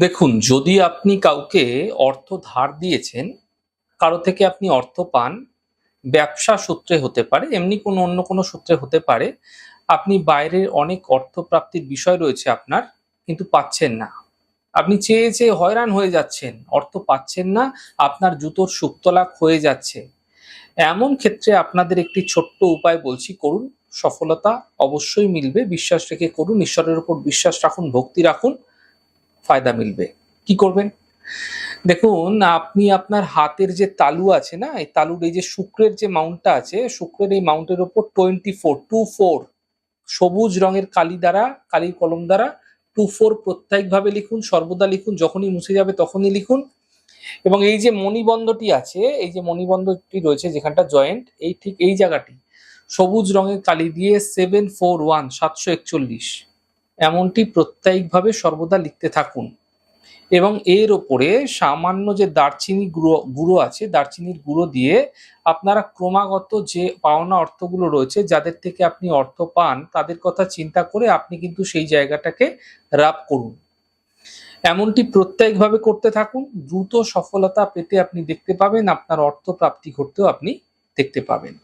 দেখুন, যদি আপনি কাউকে অর্থ ধার দিয়েছেন, কারো থেকে আপনি অর্থ পান, ব্যবসা সূত্রে হতে পারে, এমনি কোনো অন্য কোনো সূত্রে হতে পারে। আপনি বাইরের অনেক অর্থ প্রাপ্তির বিষয় রয়েছে আপনার, কিন্তু পাচ্ছেন না। আপনি চেয়ে, চেয়ে হয়রান হয়ে যাচ্ছেন, অর্থ পাচ্ছেন না, আপনার জুতোর শুকতলা ক্ষয়ে যাচ্ছে। এমন ক্ষেত্রে আপনাদের একটি ছোট্ট উপায় বলছি, করুন। সফলতা অবশ্যই মিলবে। বিশ্বাস রেখে করুন, ঈশ্বরের উপর বিশ্বাস রাখুন, ভক্তি রাখুন, ফায়দা মিলবে। কি করবেন? দেখুন, আপনি আপনার হাতের যে তালু আছে না, এই তালুর এই যে শুক্রের যে মাউন্টটা আছে, শুক্রের এই মাউন্টের উপর 24 সবুজ রঙের কালির কলম দ্বারা 24 প্রত্যেকভাবে লিখুন, সর্বদা লিখুন, যখনই মুছে যাবে তখনই লিখুন। এবং এই যে মণিবন্ধটি আছে, এই যে মণিবন্ধটি রয়েছে যেখানটা জয়েন্ট, এই ঠিক এই জায়গাটি সবুজ রঙের কালি দিয়ে 741 এমনটি প্রত্যেকভাবে সর্বদা লিখতে থাকুন। এবং এর ওপরে সামান্য যে দারচিনি গুঁড়ো আছে, দারচিনির গুঁড়ো দিয়ে আপনারা ক্রমাগত যে পাওনা অর্থগুলো রয়েছে, যাদের থেকে আপনি অর্থ পান তাদের কথা চিন্তা করে আপনি কিন্তু সেই জায়গাটাকে রাব করুন। এমনটি প্রত্যেকভাবে করতে থাকুন। দ্রুত সফলতা পেতে আপনি দেখতে পাবেন, আপনার অর্থ প্রাপ্তি ঘটতেও আপনি দেখতে পাবেন।